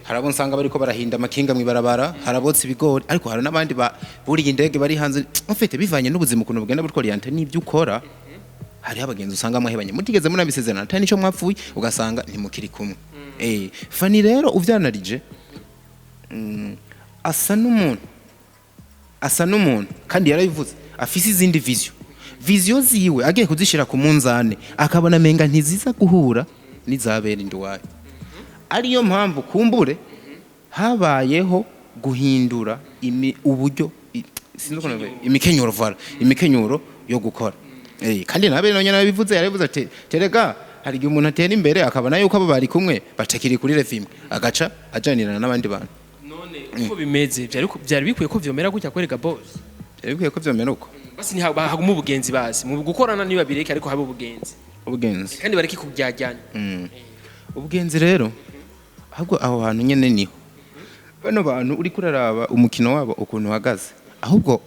harabo nsanga bariko barahinda amakinga mwibarabara harabotse ibigori ariko hari nabandi buriye indege bari hanze mfite bivanye n'ubuzima ukuntu bugenda buriko oriente n'ibyo ukora hari abagenzi usanga mwahebanye mutigeze munabisezerana atari nico mwapfuye ugasanga ntimukiri kumwe Fanny rero uvyanarije asa n'umuntu kandi yarabivuze afise izindi vision ziwe agiye kuzishira ku munzane akabona menga ntiziza guhura n'izabera induwaye ariyo mpamvu kumbure habayeho guhindura uburyo imikenyuro yo gukora kandi nabe nonye nabivuze yarabivuze ati terega hari igihe umuntu atera imbere akabona yuko abo bari kumwe batakiri kuri refime agaca ajanirana n'abandi bantu none uko bimeze byari bikwiye ko vyomera gutya kwereka boss byari bikwiye ko vyomera uko basi ni haguma ubugenzi basi mu gukorana niba bireke ariko habe ubugenzi kandi bareki kubyajyana ubugenzi rero ahubwo aho hantu nyene niho bano bantu uri kuraraba umukino wabo ukuntu uhagaze ahubwo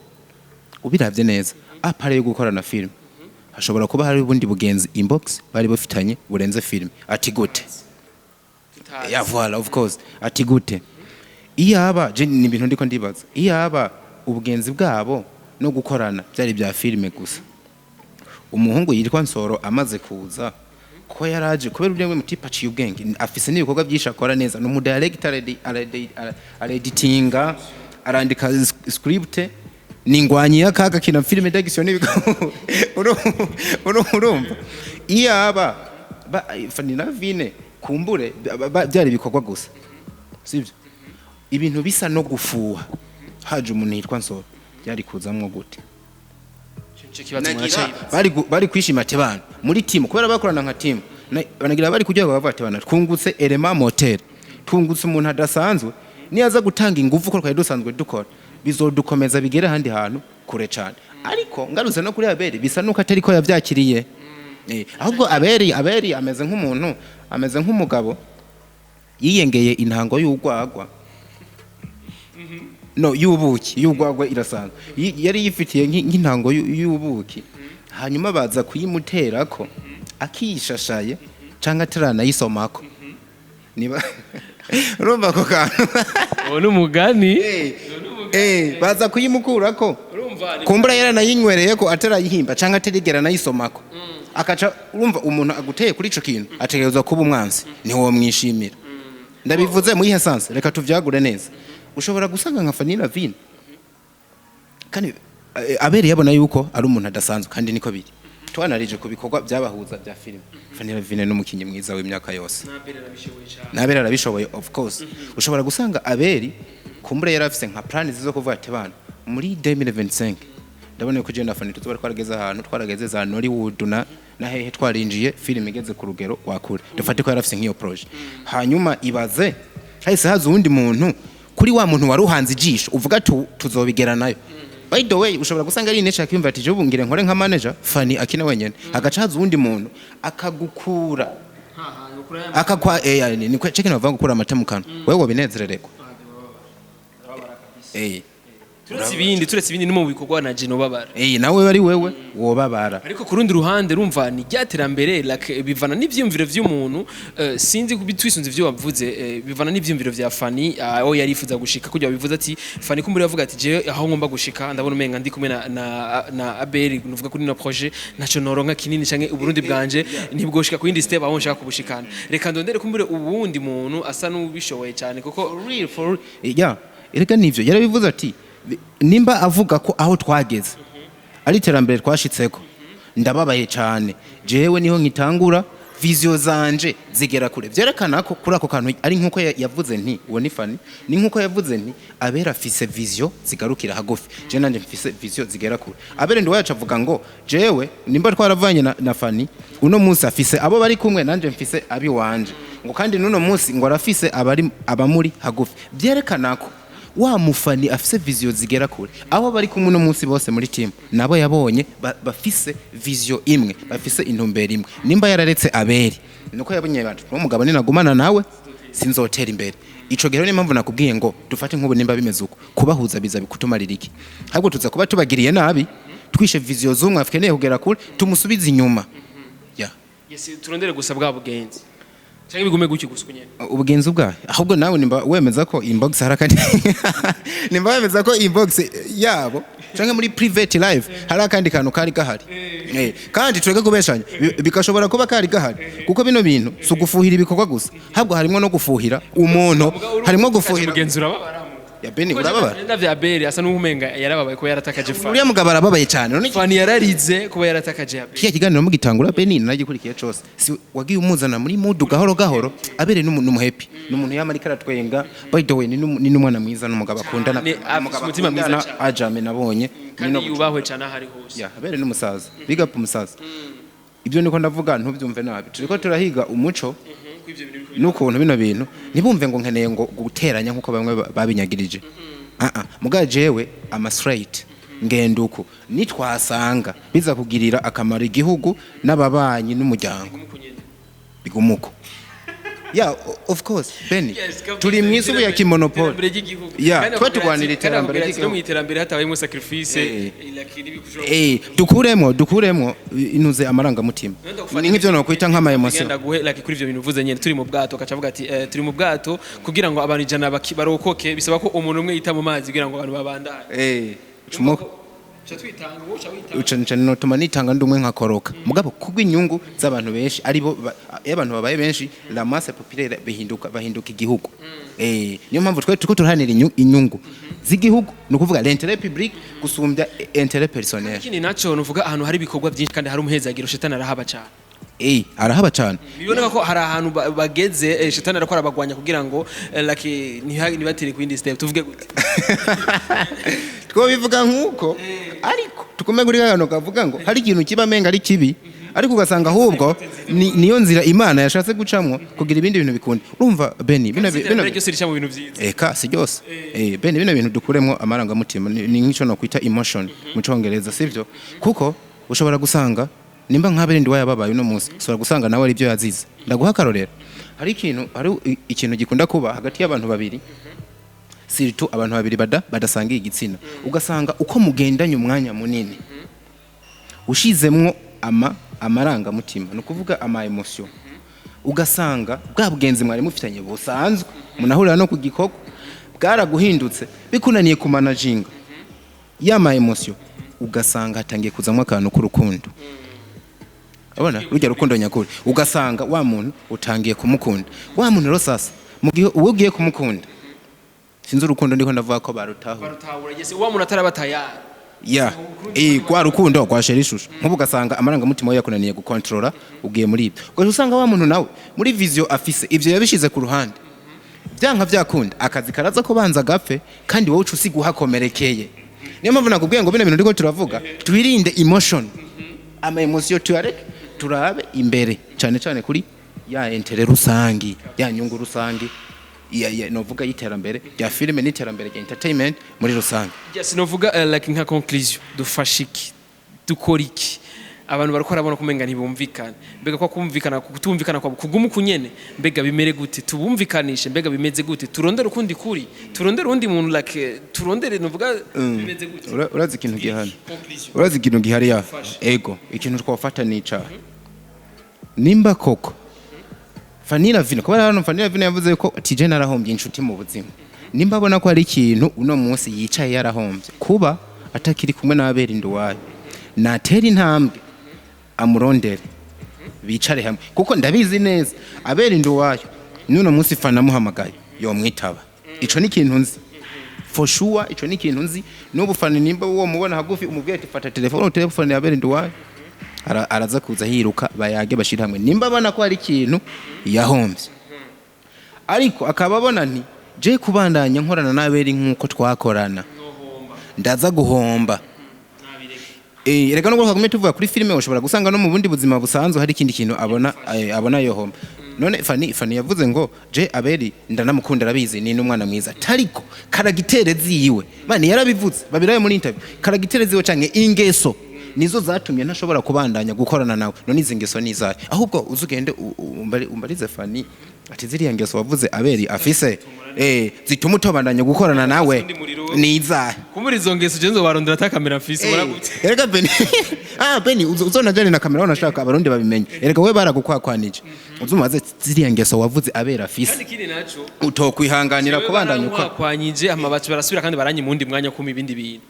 ubiravye neza apare yo gukorana film hashobora kuba hari ubundi bugenzi inbox bari bafitanye burenze film ati gute voilà of course ati gute iyaba je ni ibintu ndiko ndibaza iyaba ubugenzi bwabo no gukorana byari bya filme gusa umuhungu yitwa Nsoro amaze kuza ko yaraje kubera ubwenge mutipa ciye ubwenge afise n'ibikorwa byinshi akora neza no mu director editinga arandika script ningwanyi yakaga kina filme d'action urumva iyaba Fanny Lavine kumbure byari bikorwa gusa sivyo ibintu bisa no gufuha haje umuntu yitwa Nsoro byari kuzamwo gute bari kwishima ate bana muri team kubera bakorana nka team banagira bari kujya bavuga ati bana twungutse element moteur twungutse umuntu adasanzwe niyaza gutanga ingufu ko twari dusanzwe dukora bizodukomeza bigera handi hantu kure cyane ariko ngaruze no kuri Abel bisa nuko atari ko yavyakiriye ahubwo aberi ameze nk'umuntu ameze nk'umugabo yiyengeye intango y'urwagwa no y'ubuki y'urwagwa irasanzwe yari yifitiye nk'intango y'ubuki hanyuma baza kuyimuterako akishashaye canke ataranayisomako niba urumva ko kantu uwo umugani baza kuyimukurako kumbura yaranayinywereye ko atarayihimba canke atarigera nayisomako akaca urumva umuntu aguteye kuri ico kintu ategerezwa kuba umwanzi niho mwishimira ndabivuze muri essence reka tuvyagure neza ushobora gusanga nka Fanny Lavine kandi Abel yabona yuko ari umuntu adasanzwe kandi niko biri twanarije ku bikorwa byabahuza bya film Fanny Lavine n'umukinyi mwiza w'imyaka yose Abel arabishoboye of course ushobora gusanga Abel kumbure yarafise nka plan zizo kuvuga ati bana muri 2025 ndabona ko je na Fanny tuzoba twarageze ahantu twarageze za Hollywood na hehe twarinjiye film igeze ku rugero wakure dufate ko yarafise nk'iyo project hanyuma ibaze hahise haza uwundi muntu kuri wa muntu waruhanze ijisho uvuga tuzobigera nayo by the way ushobora gusanga ari nature akimva ati je bungire nkore nka manager Fanny akina wenyene agaca haza uwundi muntu akagukura akakwa ni kwa chekina bavanga gukura amata mu kanwa wewe wabinezerereko turetse ibindi no mu bikorwa na Gino babara nawe bari wewe wobabara ariko ku rundi ruhande rumva ni ryaterambere bivana n'ivyumviro vy'umuntu sinzi kubitwisunze ivyo wavuze bivana n'ivyumviro vya Fanny aho yarifuza gushika kujya bivuze ati Fanny kumbure yavuga ati je aho ngomba gushika ndabona umenga ndi kumwe na Abel nuvuga kuri na projet naco noronka kinini canke uburundi bwanje ntibwoshika ku yindi step aho nshaka kubushikana reka ndondere kumbure ubundi muntu asa n'ubishoboye cyane kuko real for erega nivyo yarabivuze ati nimba avuga ko aho twageze ari terambere twashitseko ndababaye cyane jewe niho nkitangura vision zanje zigera kure byerekana ko kuri ako kantu ari nkuko yavuze nti uwo ni Fanny ni nkuko yavuze nti Abel afise vision zigarukira hagufi je nanje mfise vision zigera kure Abel ndi wacu avuga ngo jewe nimba twaravanye na Fanny uno munsi afise abo bari kumwe nanje mfise abi wanje ngo kandi nuno munsi ngo arafise abamuri hagufi byerekana ko wa mufani afise vision zigera kure abo bari kumwe no munsi bose muri team nabo yabonye bafise vision imwe bafise intumbero imwe nimba yararetse Abel nuko yabonye bati umugabo ninagumana nawe sinzotera imbere ico gero n'impamvu nakubwiye ngo dufate nk'ubu nimba bimeze uko kubahuza biza bikutumarira iki ahubwo tuza kuba tubagiriye nabi twishe vision z'umwe afikeneye kugera kure tumusubiza inyuma yes turondere gusa bwa bugenzi cyangwa bigume guki gusukunyene ubugenzi bwa ahubwo nawe nimba wemeza ko inbox harakandi nimba wemeza ko inbox yabo cyangwa muri private live harakandi kantu kari gahari kandi tureke kubeshanya bikashobora kuba kari gahari kuko bino bintu sugufuhira ibikorwa gusa ahubwo harimo no gufuhira umuntu harimo gufuhira ubugenzi urababara ya Beni urababara ndavya Abel asa n'uhumenga yarababaye ko yaratakaje Fanny uriya mugabo arababaye cyane none Fanny yararize kuba yaratakaje Abel kiya kiganiro mu gitangura Beni nagikurikiye cyose si wagiye umuzana muri mood gahoro gahoro Abel n'umuntu happy n'umuntu yamarika aratwenga by the way ni n'umwana mwiza n'umugabo akundana umutima mwiza ajame nabonye kandi yubahwe cyane ahari hose ya Abel n'umusaza big up umusaza ibyo niko ndavuga ntubyumve nabi turiko turahiga umuco n'ukuntu bino bintu ntibumve ngo nkeneye ngo guteranya nkuko bamwe babinyagirije muga jewe ama straight ngenduko nitwasanga biza kugirira akamaro igihugu n'ababanyi n'umuryango bigumuko of course Beni turi mwisubu ya kimonopole twa turwanira iterambere ry'igihugu mu iterambere hatabayemo sacrifice dukuremo inuze amaranga mutima ni nk'ivyo no kwita nk'ama emotion like kuri ivyo bintu uvuze nyene turi mu bwato akacavuga ati turi mu bwato kugira ngo abantu ijana barokoke bisaba ko umuntu umwe yita mu mazi kugira ngo abantu babandane uca notuma nitanga ndumwe nkakoroka mugabo kugwinyungu z'abantu benshi aribo abantu babaye benshi la masse populaire bahinduka igihugu niyo mpamvu twe tuko turhanira inyungu z'igihugu no kuvuga l'intérêt public gusumbya intérêt personnel kini naco nuvuga ahantu hari bikorwa byinshi kandi hari umuhezagiro shetani arahaba cyane arahaba cyane biboneka ko hari ahantu bageze shetani arakora abagwanya kugira ngo like nibatire ku indi step tuvuge gute two bivuga nkuko ariko tukomeye kuri gano kavuga ngo hari ikintu kiba menga ari kibi ariko ugasanga ahubwo niyo nzira Imana yashatse gucamwo kugira ibindi bintu bikundi urumva Beni bino byose rica mu bintu byiza si byose Beni bino bintu dukuremo amaranga mutima ni nk'ico no kwita emotion mu Congereza sivyo kuko ushobora gusanga nimba nk'abere ndi wayababaye uno munsi sura gusanga nawe ari byo yazize ndaguha akarorero hari ikintu gikunda kuba hagati y'abantu babiri siritu abantu babiri badasangiye igitsina ugasanga uko mugendanye umwanya munini ushizemwo amaranga mutima no kuvuga ama emotion ugasanga bwa bugenzi mwari mufitanye busanzwe munahurira no ku gikoko bwaraguhindutse bikunaniye ku managing y'ama emotion ugasanga hatangiye kuzamwa akantu k'urukundo abona rujya rukundo nyakuri ugasanga wa muntu utangiye kumukunda wa muntu rero sasa mu gihe ugiye kumukunda sinzi urukundo ndiko ndavuga ko barutahura yese wa muntu atarabataya kwa rukundo kwa sherishusho nkubu ugasanga amaranga mutima we yakunaniye gukontrola ugiye muri ibyo ubwo usanga wa muntu nawe muri vision afise ivyo yabishize ku ruhande byanka byakunda akazi karaza ko banza gapfe kandi wowe ucu siguhakomerekeye niyo mpamvu nakubwiye ngo bino bintu ndiko turavuga twirinde emotion ama emotion tuyareke turabe imbere cyane kuri ya intere rusangi ya nyungu rusangi ya novuga yiterambere ya filime n'iterambere ya entertainment muri rusangi yes novuga like nka conclusion dufashiki dukoriki abantu bariko rabona kumenga ntibumvikana mbega kwa kumvikana kutumvikana kwa kugumu kunyene mbega bimere gute tubumvikanishe mbega bimeze gute turondere ukundi kuri turondere undi muntu like turondere novuga bimeze gute urazi ikintu gihana urazi ikintu gihari ya ego ikintu twafata nica nimba koko Fanny Lavine ko hano Fanny Lavine yavuze ko tije narahombye inshuti mu buzima nimba abona ko ari ikintu uno munsi yicaye yarahombye kuba atakiri kumwe n'abera Induwayo natera intambwe amurondere bicare hamwe kuko ndabizi neza abera Induwayo nuno munsi Fanny amuhamagaye yo mwitaba ico ni ikintu nzi for sure ico ni ikintu nzi n'ubu Fanny nimba uwo mubona hagufi umubwiye ati fata telefone yabera Induwayo araza kuza hiruka bayage bashira hamwe nimba bana ko ari ikintu yahombye ariko akababona nti je kubandanya nkorana naberi nkuko twakorana ndaza guhomba rega no gukomeye tuvuga kuri filime ushobora gusanga no mu bundi buzima busanzwe hari ikindi kintu abona yohomba none Fanny yavuze ngo je aberi ndanamukunda arabizi ni n'umwana mwiza tariko karagitere ziyiwe bane yarabivuze babiraye muri interview karagitere ziwe canke ingeso nizo zatumye ntashobora kubandanya gukorana nawe none izi ngeso nizaye ahubwo uzugende umbarize Fanny ati ziriya ngeso wavuze aberi afise zituma utobandanya gukorana nawe nizaye kumuri izo ngeso je nzobarondera ta kamera afise baragute erega Beni uzonajane na kamera unashaka abarundi babimenye erega we baragukwanije uzumaze ziriya ngeso wavuze aberi afise kandi kindi naco utokwihanganira kubandanya ukwanije amabacu barasubira kandi baranye mundi mwanya kuma ibindi bintu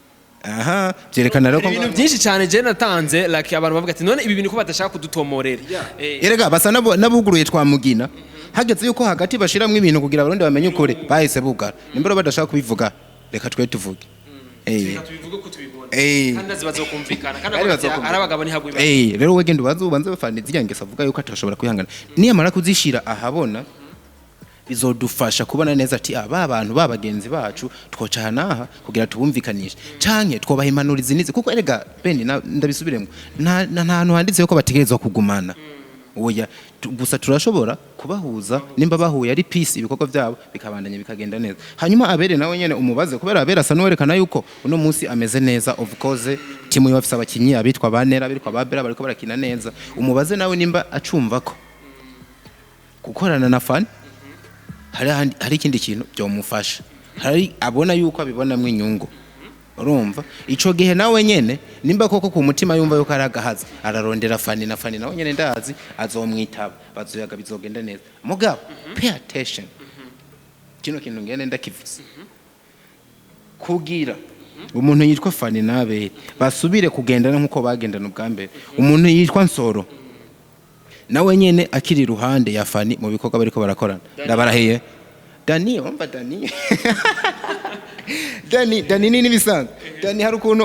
aha byerekana rero ko ibintu byinshi cyane je natanze like abantu bavuga ati none ibi bintu ko badashaka kudutomorera erega basa nabuguruye twamugina hageze yuko hagati bashiramwe ibintu kugira abarundi bamenye ukuri bahise bugara nimbero badashaka kubivuga reka twe tuvuge tubivuge ko tubibona kandi azibazokumvikana kandi arabagabo ntihagwima rero wegende ubanze bafane ziyangesa avuga yuko atashobora kwihangana niyamara kuzishira ahabona bizodufasha kubona neza ati aba bantu babagenzi bacu twocana kugira tubumvikanishe canke twobaha impanurizi nize kuko erega Beni ndabisubiremo nta hantu handitse ko bategerezwa kugumana oya gusa turashobora kubahuza nimba bahuye ari peace ibikorwa byabo bikabandanya bikagenda neza hanyuma abere nawe nyene umubaze kubera abere asa n'werekana yuko uno munsi ameze neza of course timu y'abafisa abakinyi abitwa banera abitwa babera bariko barakina neza umubaze nawe nimba acumva ko gukorana na Fanny hari ikindi kintu byomufasha hari abona yuko abibonamwe inyungu urumva ico gihe nawe nyene nimba koko ku mutima yumva yuko aragahaza ararondera Fanny na Fanny nawe nyene ndazi azomwitaba bazoyaga bizogenda neza mugabo pay attention kino kintu ngene ndakivuze kugira umuntu yitwa Fanny nabe basubire kugendana nkuko bagendana ubwambere umuntu yitwa Nsoro nawe nyene akiri ruhande ya Fanny mu bikorwa bariko barakorana ndabarahiye Dani umva Dani Dani nini bisanzwe Dani hari ukuntu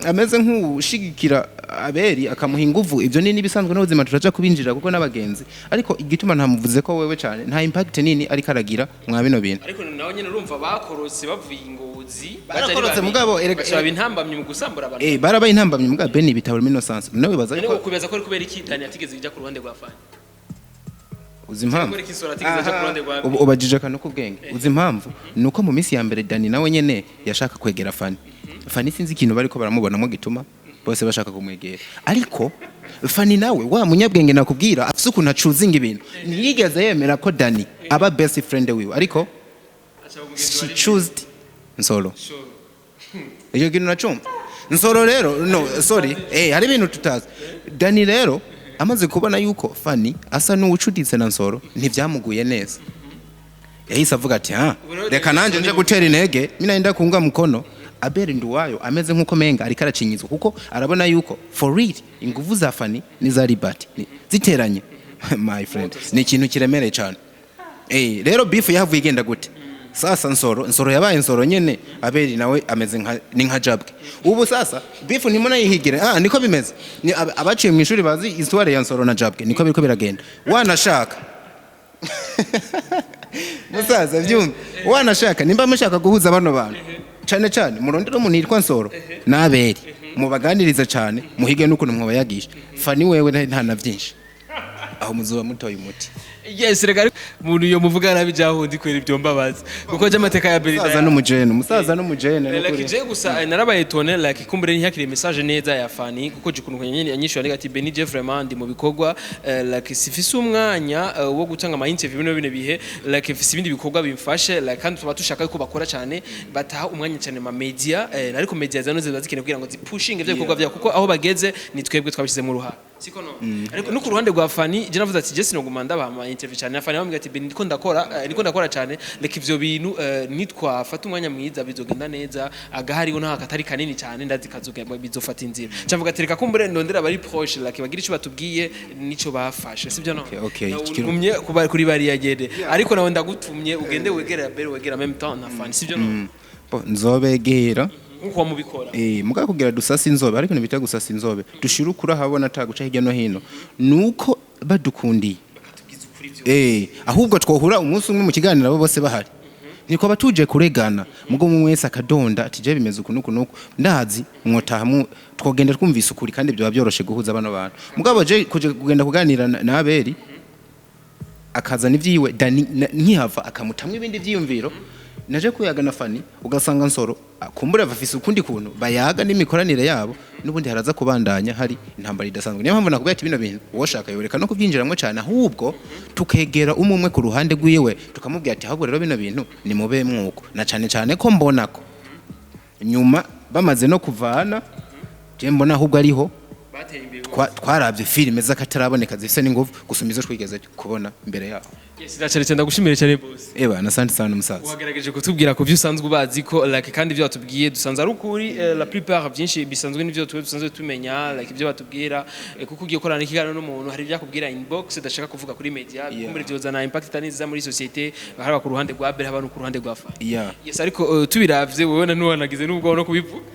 ameze nk'ushigikira aberi akamuha inguvu ivyo nini bisanzwe n'ubuzima turaja kubinjira kuko n'abagenzi ariko igituma ntamuvuze ko wewe cyane nta impact nini ari karagira mwa bino bintu ariko nawe nyene urumva bakorose bavuye ingozi bakorotse mugabo erega intambamye mu gusambura abantu barabaye intambamye mugabo Beni bitabo innocence nawe baza ko kubaza ko kubera iki Dani atigeze ijya ku ruhande rwa Fanny uzi impamvu ubajije kano kubwenge uzi impamvu nuko mu minsi ya mbere Dani nawe nyene yashaka kwegera Fanny sinzi ikintu bariko baramubonamo gituma bose bashaka kumwegera ariko Fanny nawe wa munyabwenge nakubwira afise ukuntu acuzinga ibintu ntiyigeze yemera ko Dani aba best friend wiwe ariko she choosed Nsoro iyo kintu nacumva Nsoro rero no sorry hari ibintu tutazi Dani rero amaze kubona yuko Fanny asa n'uwucuditse na Nsoro ntivyamuguye neza yahise avuga ati reka nanje nje gutera intege mina nda kunga mukono Abel nduwayo ameze nkuko menga ariko aracinyizwa kuko arabona yuko for real inguvu za Fanny ni za Libati ziteranye my friend ni ikintu kiremereye cyane rero beef yahavuye igenda gute sasa Nsoro yabaye Nsoro nyene Abel nawe ameze nka jabwe ubu sasa beef nimona yihigire niko bimeze ni abaciye mu ishuri bazi histoire ya Nsoro na jabwe niko biriko biragenda wanashaka musaza vyumva wanashaka nimba mushaka guhuza bano bantu cyane murondera umuntu yitwa Nsoro na Abel mubaganiriza cyane muhige n'ukuntu mwabayagisha Fanny wewe nta na byinshi aho muzuba mutoye umuti yes rega umuntu yo muvuga nabi jaho ndi kwera ibyo mbabaza kuko j'amateka ya Abel musaza n'umujene like je gusa narabaye tone like kumbure ntihakire message neza ya Fanny kuko gikuntu nyene yanyishura ati Beni je vraiment ndi mu bikorwa like sifise umwanya wo gutanga ama interview bino bihe like mfise ibindi bikorwa bimfashe like kandi tuba tushaka ko bakora cyane bataha umwanya cyane ma media ariko media zano ziba zikeneye kugira ngo zipushing ivyo bikorwa bya kuko aho bageze ni twebwe twabishize mu ruhara siko no ariko no ku ruhande rwa Fanny je navuze ati je sinoguma ndaba interview cyane Fanny bambwiye ati Beni niko ndakora cyane like ivyo bintu nitwafata umwanya mwiza bizogenda neza agahariho nta katari kanini cyane ndazi kazoga bizofata inzira cyamvuga ati reka kumbure ndondera bari proche like bagira ico batubwiye nico bafashe sivyo no kumye kuba kuri bari yagede ariko nawe ndagutumye ugende wegera Abel wegera même temps na Fanny sivyo no nzobegera uko mubikora muga kugira dusasa inzobe ariko nibita gusasa inzobe dushirukura habona taguca hirya no hino nuko badukundiye ahubwo twohura umunsi umwe mu kiganiro abo bose bahari niko batuje kuregana mugo mu wese akadonda ati je bimeze ukuntu ndazi mwotaha twogenda twumvise ukuri kandi byo byoroshe guhuza bano bantu mugabo je kugenda kuganira na Abel akazana ivyiwe Dani nkihava akamutamwe ibindi vyiyumviro naje kuyaga na Fanny ugasanga Nsoro kumbura bafise ukundi kuntu bayaga n'imikoranire yabo nubundi haraza kubandanya hari intambara idasanzwe niyo mpamvu nakubwiye ati bino bintu woshaka yoreka no kubyinjiramwe cyane ahubwo tukegera umwe ku ruhande rwiwe tukamubwira ati ahubwo rero bino bintu ni mube mwuko na cyane ko mbona ko nyuma bamaze no kuvana je mbona ahubwo ariho twaravye filime z'akataraboneka zifise n'inguvu gusuma izo twigeze kubona imbere yaho yes ndacare ndagushimire cyane boss asante sana musaza wagerageje kutubwira ko vyusanzwe ubazi ko like kandi byo batubwiye dusanze ari ukuri la plupart byinshi bisanzwe n'ivyo dusanzwe tumenya like ibyo batubwira kuko ugiye korana ikiganiro n'umuntu hari byakubwira inbox dashaka kuvuga kuri media kumbere byo zana impact taniza muri societe haraba ku ruhande rwa Abel haba no ku ruhande rwa Fanny yes ariko tubiravye wowe na nuwanagize n'ubwo no kubivuga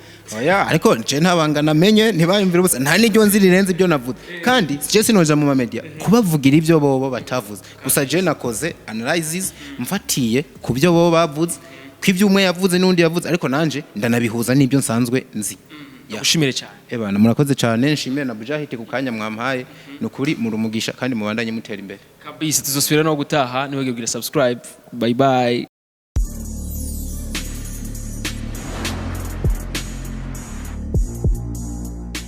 ariko nje ntabangana menye ntibayumvira ubusa nta n'iryo nzi rirenze ibyo navuze kandi je sinoja mu media kubavugira ibyo bobo batavuze gusa je nakoze analysis mfatiye ku byo bobo bavuze kw'ibyo umwe yavuze n'undi yavuze ariko nanje ndanabihuza n'ibyo nsanzwe nzi ushimire cyane murakoze cyane nshimire na Bujahite ku kanya mwampaye nukuri murumugisha kandi mubandanye mutera imbere kabisa tuzosubira no gutaha niwe subscribe bye bye